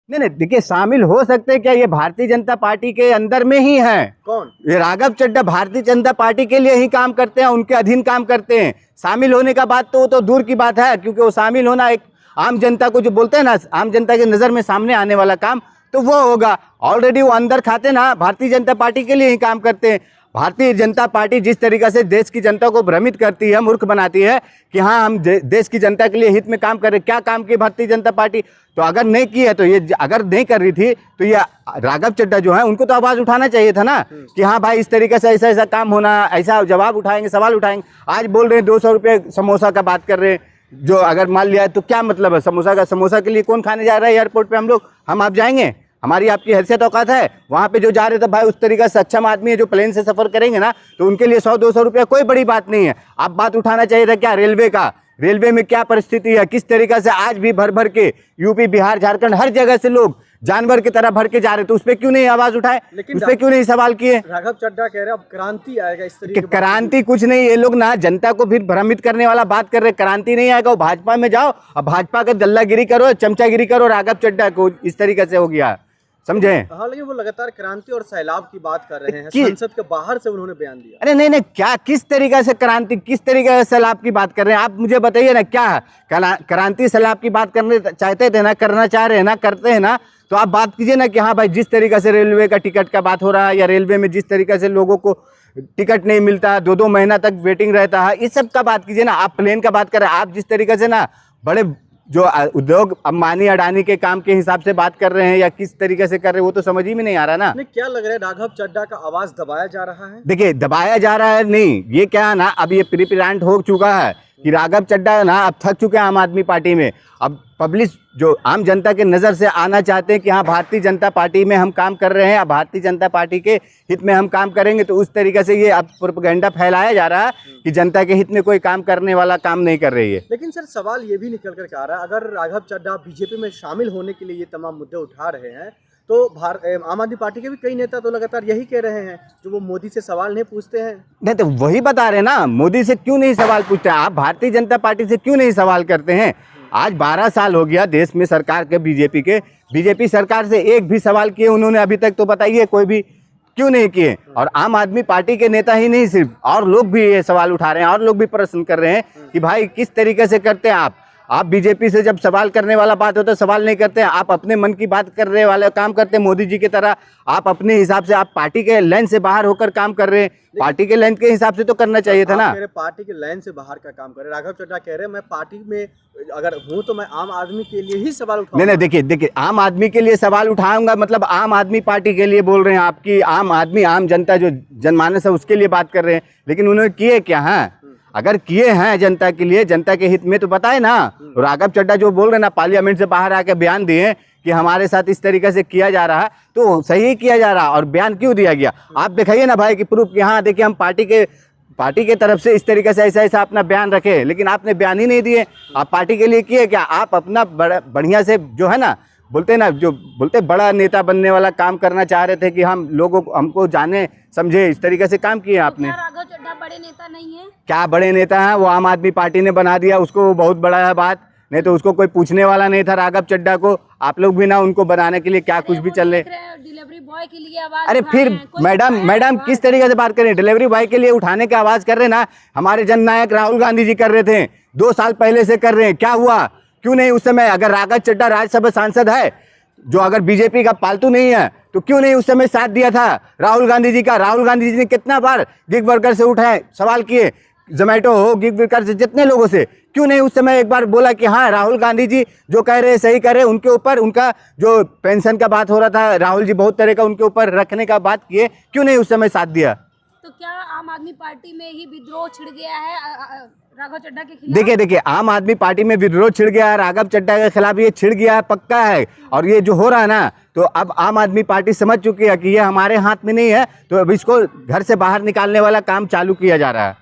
नहीं नहीं, देखिए शामिल हो सकते हैं क्या, ये भारतीय जनता पार्टी के अंदर में ही है। कौन? ये राघव चड्ढा भारतीय जनता पार्टी के लिए ही काम करते हैं, उनके अधीन काम करते हैं। शामिल होने का बात तो वो तो दूर की बात है, क्योंकि वो शामिल होना एक आम जनता को जो बोलते हैं ना, आम जनता की नज़र में सामने आने वाला काम तो वो होगा। ऑलरेडी वो अंदर खाते ना भारतीय जनता पार्टी के लिए ही काम करते हैं। भारतीय जनता पार्टी जिस तरीक़े से देश की जनता को भ्रमित करती है, मूर्ख बनाती है कि हाँ हम देश की जनता के लिए हित में काम कर रहे, क्या काम की भारतीय जनता पार्टी? तो अगर नहीं की है तो ये, अगर नहीं कर रही थी तो ये राघव चड्ढा जो है उनको तो आवाज़ उठाना चाहिए था ना कि हाँ भाई इस तरीके से ऐसा ऐसा काम होना, ऐसा जवाब उठाएंगे, सवाल उठाएंगे। आज बोल रहे हैं 200 रुपये समोसा का बात कर रहे हैं, जो अगर मान लिया है तो क्या मतलब है समोसा का? समोसा के लिए कौन खाने जा रहा है एयरपोर्ट पे? हम आप जाएंगे? हमारी आपकी हैसियत औकात है? वहाँ पे जो जा रहे थे भाई उस तरीके से सक्षम आदमी है जो प्लेन से सफ़र करेंगे ना, तो उनके लिए 100-200 रुपया कोई बड़ी बात नहीं है। आप बात उठाना चाहिए था क्या रेलवे का? रेलवे में क्या परिस्थिति है, किस तरीके से आज भी भर भर के यूपी, बिहार, झारखंड हर जगह से लोग जानवर की तरह भर के जा रहे थे, उस पर क्यों नहीं आवाज उठाए? उस पर क्यों नहीं सवाल किए? राघव चड्ढा कह रहे अब क्रांति आएगा, इस तरीके क्रांति कुछ नहीं, ये लोग ना जनता को फिर भ्रमित करने वाला बात कर रहे। क्रांति नहीं आएगा, वो भाजपा में जाओ और भाजपा का दल्लागिरी करो, चमचागिरी करो। राघव चड्ढा को इस तरीके से हो गया, समझे? हाँ, लेकिन वो लगातार क्रांति और सैलाब की बात कर रहे हैं, संसद के बाहर से उन्होंने बयान दिया। अरे नहीं नहीं, क्या किस तरीके से क्रांति, किस तरीके से सैलाब की बात कर रहे हैं आप? मुझे बताइए ना, क्या क्रांति सैलाब की बात करने चाहते थे ना, करना चाह रहे हैं ना, करते हैं ना, तो आप बात कीजिए ना कि हाँ भाई जिस तरीके से रेलवे का टिकट का बात हो रहा है, या रेलवे में जिस तरीके से लोगों को टिकट नहीं मिलता, 2-2 महीना तक वेटिंग रहता है, इस सब का बात कीजिए ना। आप प्लेन का बात कर रहे हैं, आप जिस तरीके से ना बड़े जो उद्योग अंबानी अडानी के काम के हिसाब से बात कर रहे हैं या किस तरीके से कर रहे हैं, वो तो समझ ही में नहीं आ रहा ना। नहीं, क्या लग रहा है राघव चड्ढा का आवाज दबाया जा रहा है? देखिए दबाया जा रहा है नहीं, ये क्या है ना, अब ये प्रीप्लान्ड हो चुका है कि राघव चड्ढा ना अब थक चुके हैं आम आदमी पार्टी में। अब पब्लिक जो आम जनता के नज़र से आना चाहते हैं कि हाँ भारतीय जनता पार्टी में हम काम कर रहे हैं, अब भारतीय जनता पार्टी के हित में हम काम करेंगे, तो उस तरीके से ये अब प्रोपेगेंडा फैलाया जा रहा है कि जनता के हित में कोई काम करने वाला काम नहीं कर रही है। लेकिन सर सवाल ये भी निकल कर आ रहा है, अगर राघव चड्ढा बीजेपी में शामिल होने के लिए ये तमाम मुद्दे उठा रहे हैं, तो आम आदमी पार्टी के भी कई नेता तो लगातार यही कह रहे हैं, जो वो मोदी से सवाल नहीं पूछते हैं। नहीं तो वही बता रहे ना, मोदी से क्यों नहीं सवाल पूछते? आप भारतीय जनता पार्टी से क्यों नहीं सवाल करते हैं? आज 12 साल हो गया देश में सरकार के, बीजेपी सरकार से एक भी सवाल किए उन्होंने अभी तक? तो बताइए कोई भी क्यों नहीं किए? और आम आदमी पार्टी के नेता ही नहीं, सिर्फ और लोग भी ये सवाल उठा रहे हैं, और लोग भी प्रश्न कर रहे हैं कि भाई किस तरीके से करते हैं आप बीजेपी से जब सवाल करने वाला बात होता है सवाल नहीं करते हैं, आप अपने मन की बात करने वाले काम करते हैं मोदी जी की तरह। आप अपने हिसाब से, आप पार्टी के लाइन से बाहर होकर काम कर रहे हैं, पार्टी के लाइन के हिसाब से तो करना चाहिए था ना। मेरे पार्टी के लाइन से बाहर का काम करे, राघव चड्ढा कह रहे हैं मैं पार्टी में अगर हूँ तो मैं आम आदमी के लिए ही सवाल उठाऊंगा। नहीं देखिए आम आदमी के लिए सवाल उठाऊंगा मतलब आम आदमी पार्टी के लिए बोल रहे हैं, आपकी आम आदमी, आम जनता जो जनमानस है उसके लिए बात कर रहे हैं, लेकिन उन्होंने किए क्या हैं? अगर किए हैं जनता के लिए, जनता के हित में, तो बताए ना। राघव चड्ढा जो बोल रहे हैं ना, पार्लियामेंट से बाहर आके बयान दिए कि हमारे साथ इस तरीके से किया जा रहा है, तो सही किया जा रहा। और बयान क्यों दिया गया आप दिखाइए ना भाई कि प्रूफ कि हाँ देखिए हम पार्टी के तरफ से इस तरीके से ऐसा अपना बयान रखे, लेकिन आपने बयान ही नहीं दिए। आप पार्टी के लिए किए क्या? आप अपना बढ़िया से जो है ना, बोलते ना, जो बोलते बड़ा नेता बनने वाला काम करना चाह रहे थे कि हम लोगों को, हमको जाने समझे, इस तरीके से काम किए आपने। राघव चड्ढा बड़े नेता नहीं है? क्या बड़े नेता हैं? वो आम आदमी पार्टी ने बना दिया उसको, बहुत बड़ा है बात, नहीं तो उसको कोई पूछने वाला नहीं था राघव चड्ढा को। आप लोग भी ना उनको बनाने के लिए क्या कुछ भी चल रहे। डिलीवरी बॉय के लिए आवाज, अरे फिर मैडम किस तरीके से बात करें? डिलीवरी बॉय के लिए उठाने की आवाज कर रहे ना, हमारे जननायक राहुल गांधी जी कर रहे थे, 2 साल पहले से कर रहे हैं। क्या हुआ? क्यों नहीं उस समय? अगर राघव चड्ढा राज्यसभा सांसद है, जो अगर बीजेपी का पालतू नहीं है, तो क्यों नहीं उस समय साथ दिया था राहुल गांधी जी का? राहुल गांधी जी ने कितना बार गिग वर्कर से उठाए, सवाल किए, जोमेटो हो, गिग वर्कर से, जितने लोगों से, क्यों नहीं उस समय एक बार बोला कि हाँ राहुल गांधी जी जो कह रहे हैं सही कह रहे हैं? उनके ऊपर, उनका जो पेंशन का बात हो रहा था, राहुल जी बहुत तरह का उनके ऊपर रखने का बात किए, क्यों नहीं उस समय साथ दिया? तो क्या आम आदमी पार्टी में ही विद्रोह छिड़ गया है राघव चड्ढा के खिलाफ? देखिए आम आदमी पार्टी में विद्रोह छिड़ गया है राघव चड्ढा के खिलाफ, ये छिड़ गया है, पक्का है। और ये जो हो रहा है ना, तो अब आम आदमी पार्टी समझ चुकी है कि ये हमारे हाथ में नहीं है, तो अब इसको घर से बाहर निकालने वाला काम चालू किया जा रहा है।